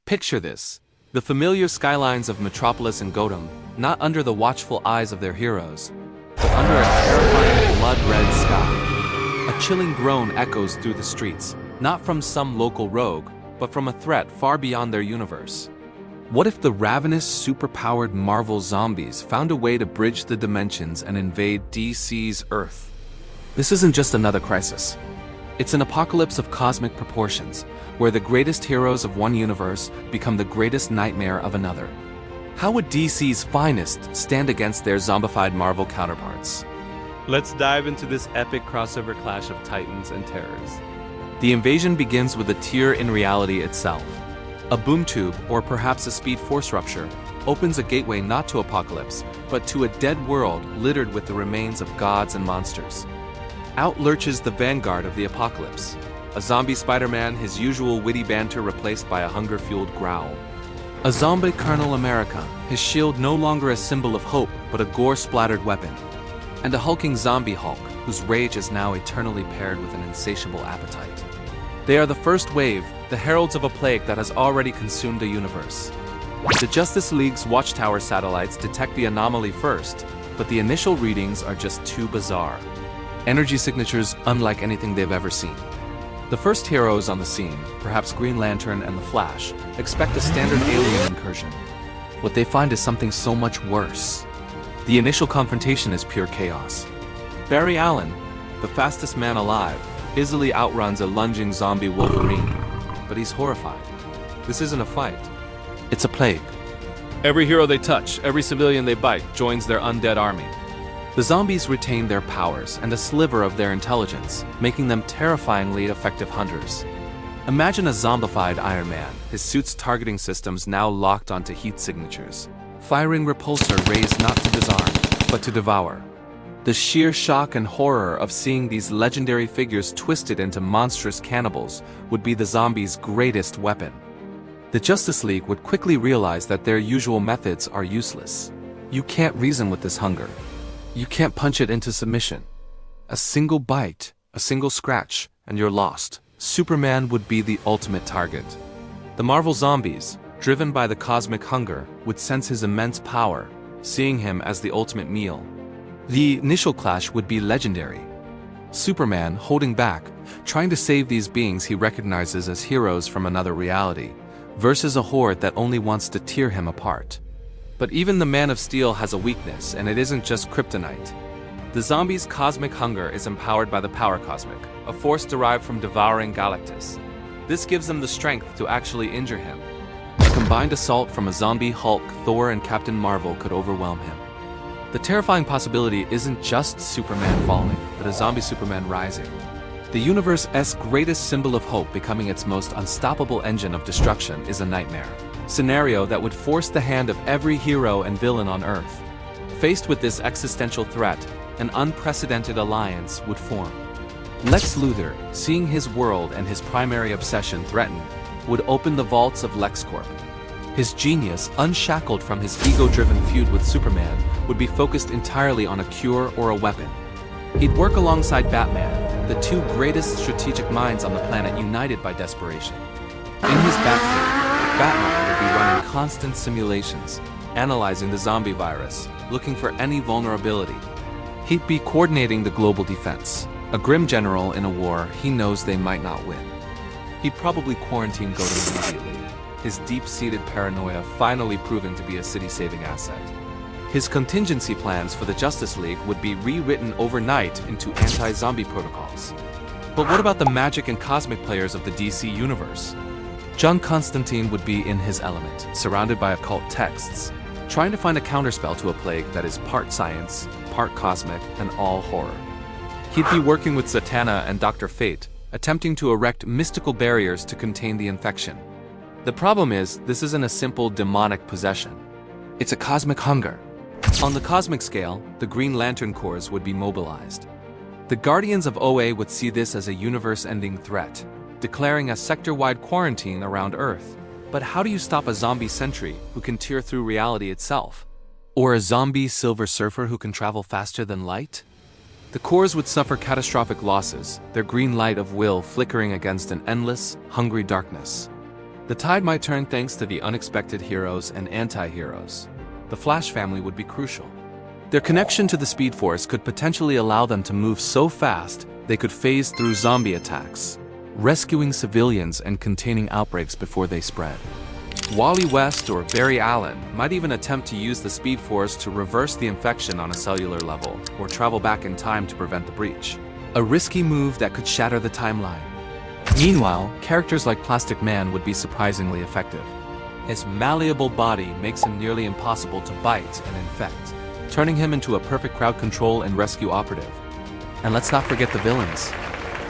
Picture this. The familiar skylines of Metropolis and Gotham, not under the watchful eyes of their heroes, but under a terrifying blood-red sky. A chilling groan echoes through the streets, not from some local rogue, but from a threat far beyond their universe. What if the ravenous, superpowered Marvel zombies found a way to bridge the dimensions and invade DC's Earth? This isn't just another crisis. It's an apocalypse of cosmic proportions, where the greatest heroes of one universe become the greatest nightmare of another. How would DC's finest stand against their zombified Marvel counterparts? Let's dive into this epic crossover clash of titans and terrors. The invasion begins with a tear in reality itself. A boom tube, or perhaps a speed force rupture, opens a gateway not to apocalypse, but to a dead world littered with the remains of gods and monsters. Out lurches the vanguard of the apocalypse. A zombie Spider-Man, his usual witty banter replaced by a hunger-fueled growl. A zombie Colonel America, his shield no longer a symbol of hope, but a gore-splattered weapon. And a hulking zombie Hulk, whose rage is now eternally paired with an insatiable appetite. They are the first wave, the heralds of a plague that has already consumed a universe. The Justice League's Watchtower satellites detect the anomaly first, but the initial readings are just too bizarre. Energy signatures unlike anything they've ever seen. The first heroes on the scene, perhaps Green Lantern and the Flash, expect a standard alien incursion. What they find is something so much worse. The initial confrontation is pure chaos. Barry Allen, the fastest man alive, easily outruns a lunging zombie Wolverine, but he's horrified. This isn't a fight. It's a plague. Every hero they touch, every civilian they bite, joins their undead army. The zombies retain their powers and a sliver of their intelligence, making them terrifyingly effective hunters. Imagine a zombified Iron Man, his suit's targeting systems now locked onto heat signatures. Firing repulsor raised not to disarm, but to devour. The sheer shock and horror of seeing these legendary figures twisted into monstrous cannibals would be the zombies' greatest weapon. The Justice League would quickly realize that their usual methods are useless. You can't reason with this hunger. You can't punch it into submission. A single bite, a single scratch, and you're lost. Superman would be the ultimate target. The Marvel zombies, driven by the cosmic hunger, would sense his immense power, seeing him as the ultimate meal. The initial clash would be legendary. Superman, holding back, trying to save these beings he recognizes as heroes from another reality, versus a horde that only wants to tear him apart. But even the Man of Steel has a weakness, and it isn't just kryptonite. The zombies' cosmic hunger is empowered by the Power Cosmic, a force derived from devouring Galactus. This gives them the strength to actually injure him. A combined assault from a zombie Hulk, Thor, and Captain Marvel could overwhelm him. The terrifying possibility isn't just Superman falling, but a zombie Superman rising. The universe's greatest symbol of hope becoming its most unstoppable engine of destruction is a nightmare. Scenario that would force the hand of every hero and villain on Earth. Faced with this existential threat, an unprecedented alliance would form. Lex Luthor, seeing his world and his primary obsession threatened, would open the vaults of LexCorp. His genius, unshackled from his ego-driven feud with Superman, would be focused entirely on a cure or a weapon. He'd work alongside Batman, the two greatest strategic minds on the planet united by desperation. In his Batcave, Batman would be running constant simulations, analyzing the zombie virus, looking for any vulnerability. He'd be coordinating the global defense, a grim general in a war he knows they might not win. He'd probably quarantine Gotham immediately, his deep-seated paranoia finally proving to be a city-saving asset. His contingency plans for the Justice League would be rewritten overnight into anti-zombie protocols. But what about the magic and cosmic players of the DC universe? John Constantine would be in his element, surrounded by occult texts, trying to find a counterspell to a plague that is part science, part cosmic, and all horror. He'd be working with Zatanna and Dr. Fate, attempting to erect mystical barriers to contain the infection. The problem is, this isn't a simple demonic possession. It's a cosmic hunger. On the cosmic scale, the Green Lantern Corps would be mobilized. The Guardians of OA would see this as a universe-ending threat, declaring a sector-wide quarantine around Earth. But how do you stop a zombie sentry who can tear through reality itself? Or a zombie Silver Surfer who can travel faster than light? The Corps would suffer catastrophic losses, their green light of will flickering against an endless, hungry darkness. The tide might turn thanks to the unexpected heroes and anti-heroes. The Flash family would be crucial. Their connection to the Speed Force could potentially allow them to move so fast they could phase through zombie attacks, rescuing civilians and containing outbreaks before they spread. Wally West or Barry Allen might even attempt to use the Speed Force to reverse the infection on a cellular level, or travel back in time to prevent the breach. A risky move that could shatter the timeline. Meanwhile, characters like Plastic Man would be surprisingly effective. His malleable body makes him nearly impossible to bite and infect, turning him into a perfect crowd control and rescue operative. And let's not forget the villains.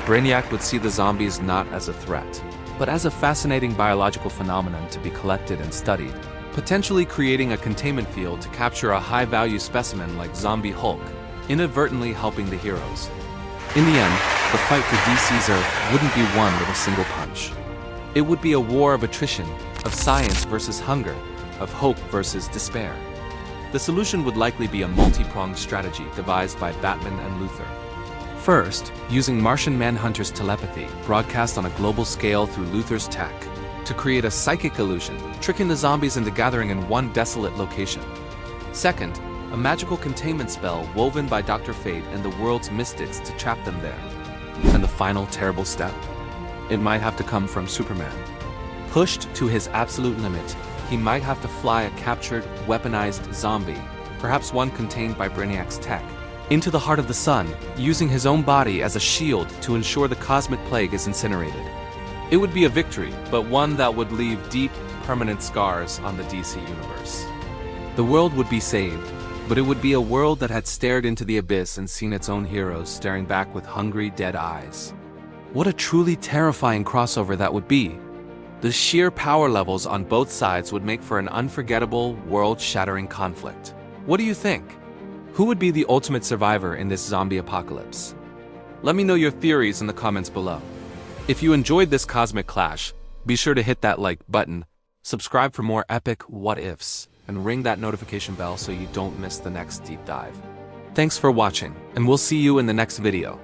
Brainiac would see the zombies not as a threat, but as a fascinating biological phenomenon to be collected and studied, potentially creating a containment field to capture a high-value specimen like Zombie Hulk, inadvertently helping the heroes. In the end, the fight for DC's Earth wouldn't be won with a single punch. It would be a war of attrition, of science versus hunger, of hope versus despair. The solution would likely be a multi-pronged strategy devised by Batman and Luthor. First, using Martian Manhunter's telepathy, broadcast on a global scale through Luthor's tech, to create a psychic illusion, tricking the zombies into gathering in one desolate location. Second, a magical containment spell woven by Dr. Fate and the world's mystics to trap them there. And the final terrible step? It might have to come from Superman. Pushed to his absolute limit, he might have to fly a captured, weaponized zombie, perhaps one contained by Brainiac's tech, into the heart of the sun, using his own body as a shield to ensure the cosmic plague is incinerated. It would be a victory, but one that would leave deep, permanent scars on the DC universe. The world would be saved, but it would be a world that had stared into the abyss and seen its own heroes staring back with hungry, dead eyes. What a truly terrifying crossover that would be. The sheer power levels on both sides would make for an unforgettable, world-shattering conflict. What do you think? Who would be the ultimate survivor in this zombie apocalypse? Let me know your theories in the comments below. If you enjoyed this cosmic clash, be sure to hit that like button, subscribe for more epic what-ifs, and ring that notification bell so you don't miss the next deep dive. Thanks for watching, and we'll see you in the next video.